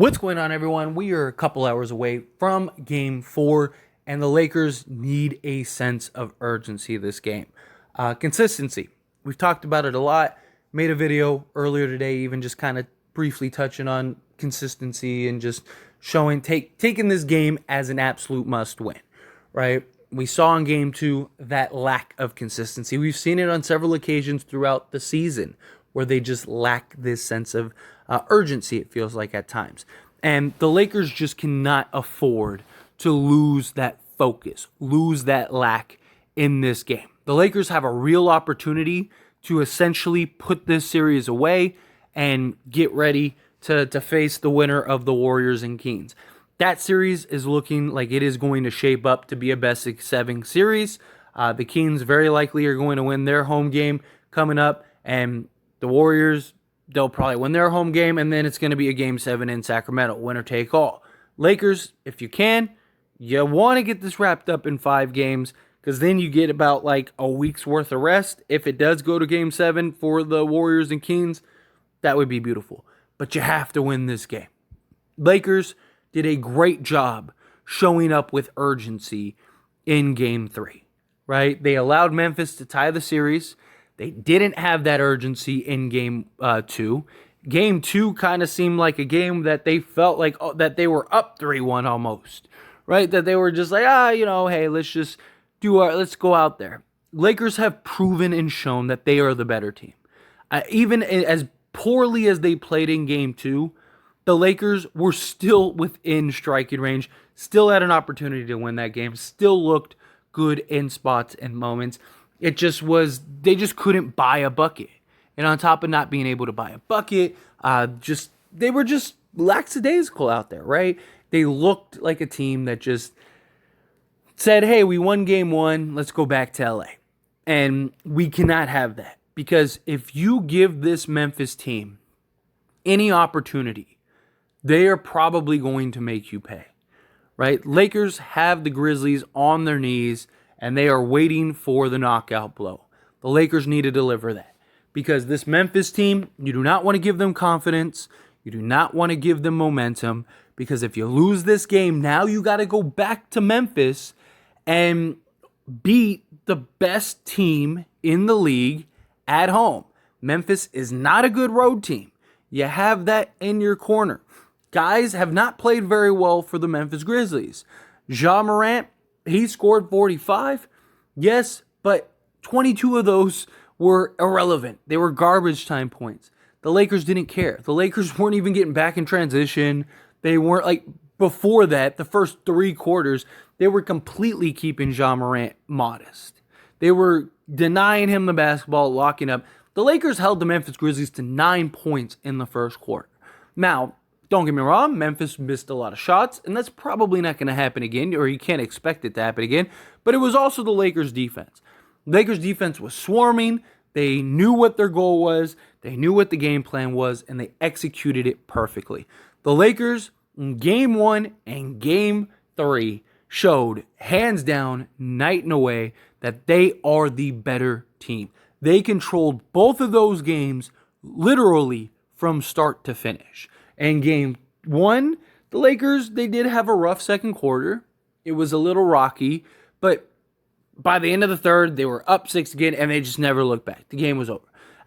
What's going on, everyone? We are a couple hours away from Game 4, and the Lakers need a sense of urgency this game. Consistency. We've talked about it a lot. Made a video earlier today, even just kind of briefly touching on consistency and just showing, taking this game as an absolute must-win, right? We saw in Game 2 that lack of consistency. We've seen it on several occasions throughout the season where they just lack this sense of urgency, it feels like at times. And the Lakers just cannot afford to lose that focus, lose that lack in this game. The Lakers have a real opportunity to essentially put this series away and get ready to face the winner of the Warriors and Kings. That series is looking like it is going to shape up to be a best-of-7 series. The Kings very likely are going to win their home game coming up, and the Warriors, they'll probably win their home game, and then it's going to be a Game 7 in Sacramento, winner take all. Lakers, if you can, you want to get this wrapped up in 5 games, because then you get about like a week's worth of rest. If it does go to Game 7 for the Warriors and Kings, that would be beautiful. But you have to win this game. Lakers did a great job showing up with urgency in Game 3, right? They allowed Memphis to tie the series. They didn't have that urgency in Game 2. Game 2 kind of seemed like a game that they felt like that they were up 3-1 almost, right? That they were just like, hey, let's go out there. Lakers have proven and shown that they are the better team. Even as poorly as they played in Game 2, the Lakers were still within striking range, still had an opportunity to win that game, still looked good in spots and moments. It just was, they just couldn't buy a bucket. And on top of not being able to buy a bucket, they were just lackadaisical out there, right? They looked like a team that just said, hey, we won Game 1, let's go back to LA. And we cannot have that. Because if you give this Memphis team any opportunity, they are probably going to make you pay, right? Lakers have the Grizzlies on their knees, and they are waiting for the knockout blow. The Lakers need to deliver that. Because this Memphis team, you do not want to give them confidence. You do not want to give them momentum. Because if you lose this game, now you got to go back to Memphis and beat the best team in the league at home. Memphis is not a good road team. You have that in your corner. Guys have not played very well for the Memphis Grizzlies. Ja Morant, he scored 45. Yes, but 22 of those were irrelevant. They were garbage time points. The Lakers didn't care. The Lakers weren't even getting back in transition. They weren't like before that, the first 3 quarters, they were completely keeping Ja Morant modest. They were denying him the basketball, locking up. The Lakers held the Memphis Grizzlies to 9 points in the first quarter. Now, don't get me wrong, Memphis missed a lot of shots, and that's probably not going to happen again, or you can't expect it to happen again, but it was also the Lakers' defense. Lakers' defense was swarming. They knew what their goal was, they knew what the game plan was, and they executed it perfectly. The Lakers, in Game 1 and Game 3, showed, hands down, night and away, that they are the better team. They controlled both of those games literally from start to finish. And Game 1, the Lakers, they did have a rough second quarter. It was a little rocky, but by the end of the third, they were up 6 again, and they just never looked back. The game was over.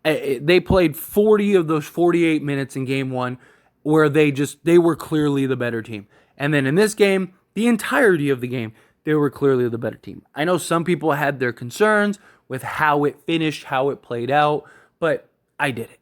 They played 40 of those 48 minutes in Game 1 where they were clearly the better team. And then in this game, the entirety of the game, they were clearly the better team. I know some people had their concerns with how it finished, how it played out, but I did it.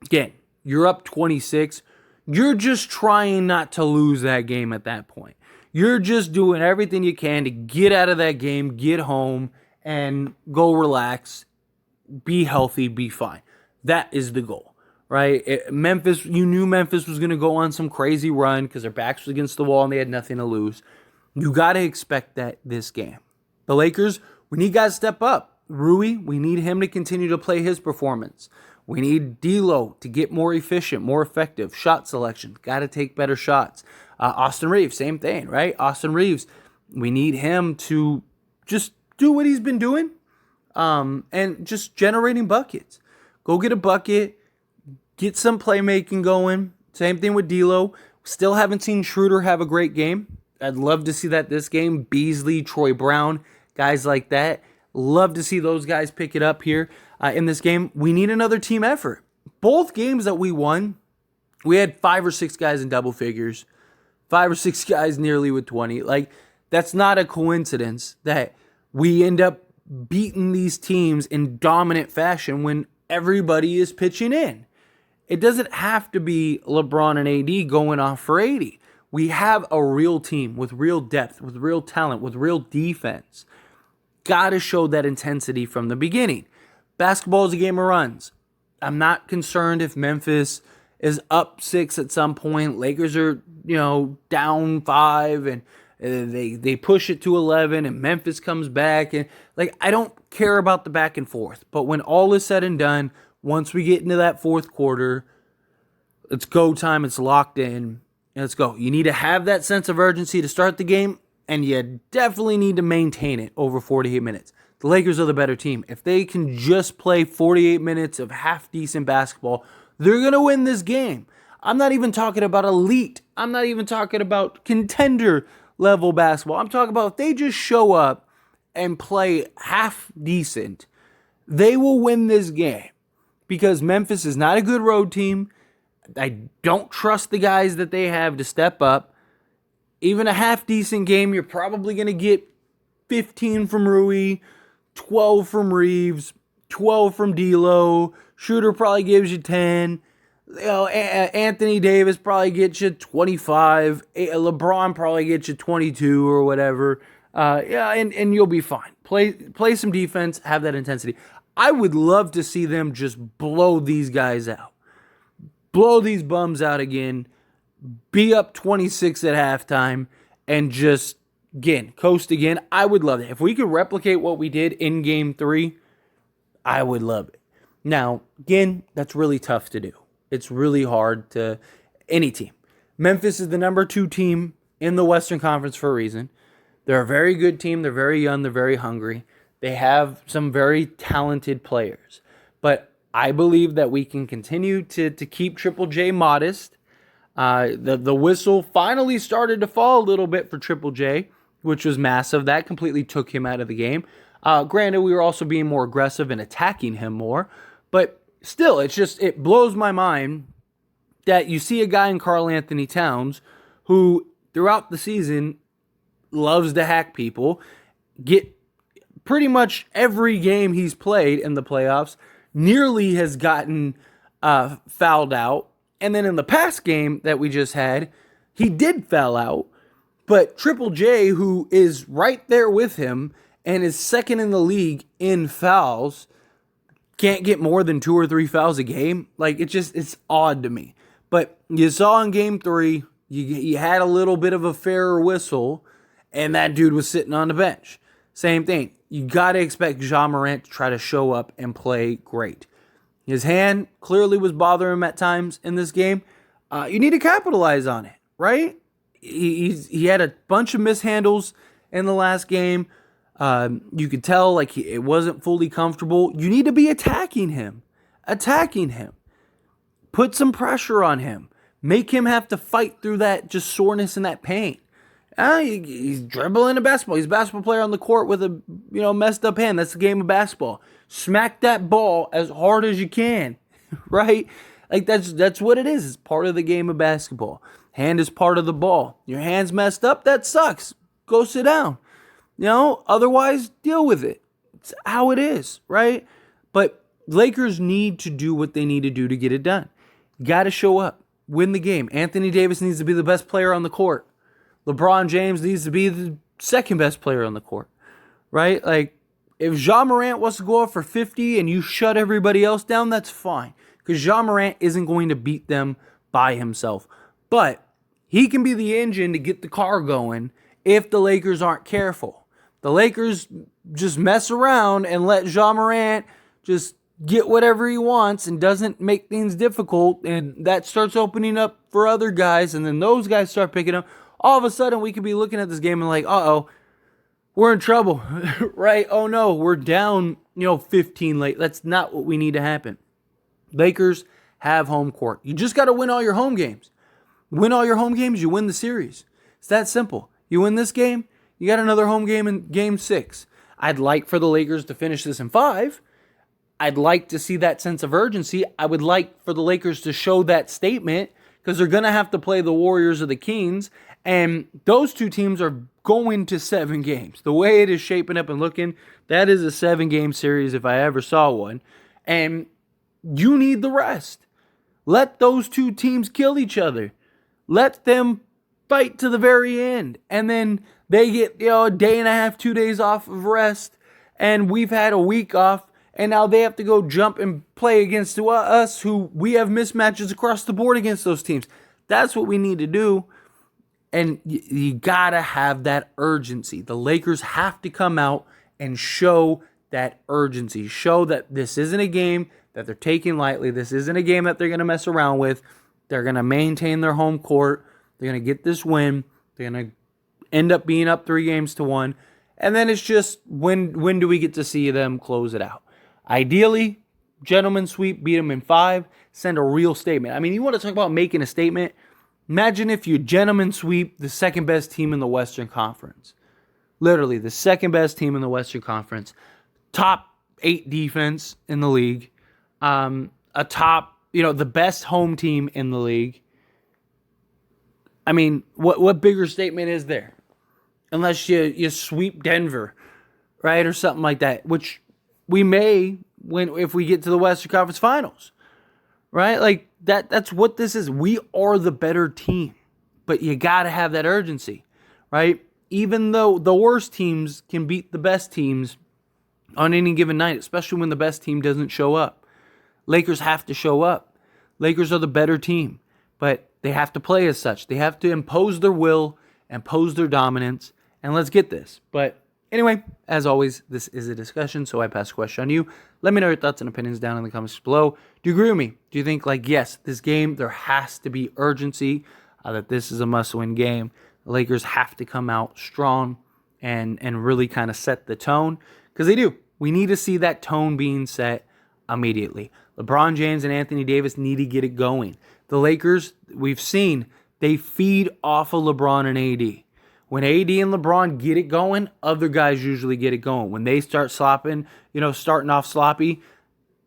Again, you're up 26. You're just trying not to lose that game at that point. You're just doing everything you can to get out of that game, get home, and go relax, be healthy, be fine. That is the goal, right? You knew Memphis was going to go on some crazy run because their backs was against the wall and they had nothing to lose. You got to expect that this game. The Lakers, we need guys to step up. Rui, we need him to continue to play his performance. We need D'Lo to get more efficient, more effective. Shot selection, got to take better shots. Austin Reeves, same thing, right? Austin Reeves, we need him to just do what he's been doing and just generating buckets. Go get a bucket, get some playmaking going. Same thing with D'Lo. Still haven't seen Schroeder have a great game. I'd love to see that this game. Beasley, Troy Brown, guys like that. Love to see those guys pick it up here in this game. We need another team effort. Both games that we won, we had 5 or 6 guys in double figures. 5 or 6 guys nearly with 20. Like, that's not a coincidence that we end up beating these teams in dominant fashion when everybody is pitching in. It doesn't have to be LeBron and AD going off for 80. We have a real team with real depth, with real talent, with real defense. Got to show that intensity from the beginning. Basketball is a game of runs. I'm not concerned if Memphis is up 6 at some point. Lakers are, down 5 and they push it to 11 and Memphis comes back. And I don't care about the back and forth. But when all is said and done, once we get into that fourth quarter, it's go time. It's locked in. Let's go. You need to have that sense of urgency to start the game, and you definitely need to maintain it over 48 minutes. The Lakers are the better team. If they can just play 48 minutes of half-decent basketball, they're going to win this game. I'm not even talking about elite. I'm not even talking about contender-level basketball. I'm talking about if they just show up and play half-decent, they will win this game because Memphis is not a good road team. I don't trust the guys that they have to step up. Even a half-decent game, you're probably going to get 15 from Rui, 12 from Reeves, 12 from D'Lo. Schroeder probably gives you 10. Anthony Davis probably gets you 25. LeBron probably gets you 22 or whatever. And you'll be fine. Play some defense, have that intensity. I would love to see them just blow these guys out. Blow these bums out again. Be up 26 at halftime and just, again, coast again. I would love it. If we could replicate what we did in Game 3, I would love it. Now, again, that's really tough to do. It's really hard to any team. Memphis is the number 2 team in the Western Conference for a reason. They're a very good team. They're very young. They're very hungry. They have some very talented players. But I believe that we can continue to keep Triple J modest. The whistle finally started to fall a little bit for Triple J, which was massive. That completely took him out of the game. Granted, we were also being more aggressive and attacking him more. But still, it blows my mind that you see a guy in Karl Anthony Towns who, throughout the season, loves to hack people, get pretty much every game he's played in the playoffs, nearly has gotten fouled out. And then in the past game that we just had, he did foul out. But Triple J, who is right there with him and is second in the league in fouls, can't get more than 2 or 3 fouls a game. It's odd to me. But you saw in Game 3, you had a little bit of a fairer whistle, and that dude was sitting on the bench. Same thing. You got to expect Ja Morant to try to show up and play great. His hand clearly was bothering him at times in this game. You need to capitalize on it, right? He had a bunch of mishandles in the last game. You could tell it wasn't fully comfortable. You need to be attacking him. Put some pressure on him. Make him have to fight through that just soreness and that pain. He's dribbling a basketball. He's a basketball player on the court with a messed up hand. That's the game of basketball. Smack that ball as hard as you can, right? That's what it is. It's part of the game of basketball. Hand is part of the ball. Your hand's messed up. That sucks. Go sit down. Otherwise deal with it. It's how it is, right? But Lakers need to do what they need to do to get it done. Got to show up. Win the game. Anthony Davis needs to be the best player on the court. LeBron James needs to be the second best player on the court, right? If Ja Morant wants to go off for 50 and you shut everybody else down, that's fine. Because Ja Morant isn't going to beat them by himself. But he can be the engine to get the car going if the Lakers aren't careful. The Lakers just mess around and let Ja Morant just get whatever he wants and doesn't make things difficult, and that starts opening up for other guys, and then those guys start picking up. All of a sudden, we could be looking at this game and uh-oh, we're in trouble, right? Oh no, we're down, 15 late. That's not what we need to happen. Lakers have home court. You just got to win all your home games. Win all your home games, you win the series. It's that simple. You win this game, you got another home game in game 6. I'd like for the Lakers to finish this in 5. I'd like to see that sense of urgency. I would like for the Lakers to show that statement because they're going to have to play the Warriors or the Kings. And those two teams are going to 7 games. The way it is shaping up and looking, that is a 7-game series if I ever saw one. And you need the rest. Let those two teams kill each other. Let them fight to the very end. And then they get a day and a half, 2 days off of rest. And we've had a week off. And now they have to go jump and play against us who we have mismatches across the board against those teams. That's what we need to do. And you got to have that urgency. The Lakers have to come out and show that urgency. Show that this isn't a game that they're taking lightly. This isn't a game that they're going to mess around with. They're going to maintain their home court. They're going to get this win. They're going to end up being up 3-1. And then it's just when do we get to see them close it out? Ideally, gentlemen sweep, beat them in 5, send a real statement. I mean, you want to talk about making a statement? Imagine if you gentlemen sweep the second best team in the Western Conference. Literally, the second best team in the Western Conference. Top 8 defense in the league. A top, the best home team in the league. I mean, what bigger statement is there? Unless you sweep Denver, right? Or something like that, which we may if we get to the Western Conference Finals, right? Like that's what this is. We are the better team, but you got to have that urgency, right? Even though the worst teams can beat the best teams on any given night, especially when the best team doesn't show up. Lakers have to show up. Lakers are the better team, but they have to play as such. They have to impose their will, impose their dominance, and let's get this. But anyway, as always, this is a discussion, so I pass the question on you. Let me know your thoughts and opinions down in the comments below. Do you agree with me? Do you think, yes, this game, there has to be urgency, that this is a must-win game? The Lakers have to come out strong and really kind of set the tone, because they do. We need to see that tone being set immediately. LeBron James and Anthony Davis need to get it going. The Lakers, we've seen, they feed off of LeBron and AD. When AD and LeBron get it going, other guys usually get it going. When they start slopping, starting off sloppy,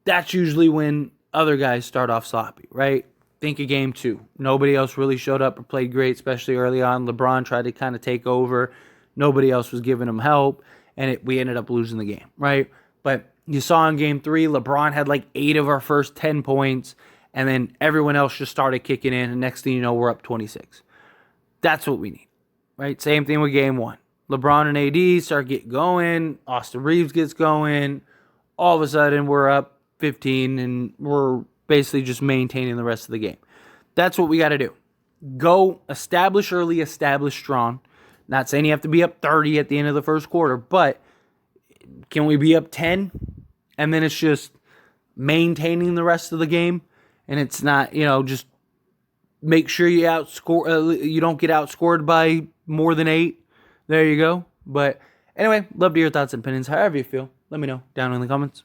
that's usually when other guys start off sloppy, right? Think of game 2. Nobody else really showed up or played great, especially early on. LeBron tried to kind of take over. Nobody else was giving him help, and we ended up losing the game, right? But you saw in game 3, LeBron had 8 of our first 10 points, and then everyone else just started kicking in, and next thing you know, we're up 26. That's what we need. Right, same thing with game 1. LeBron and AD start getting going. Austin Reeves gets going. All of a sudden, we're up 15, and we're basically just maintaining the rest of the game. That's what we got to do. Go establish early, establish strong. Not saying you have to be up 30 at the end of the first quarter, but can we be up 10? And then it's just maintaining the rest of the game, and it's not, just make sure you you don't get outscored by more than 8. There you go. But anyway, love to hear your thoughts and opinions. However you feel, let me know down in the comments.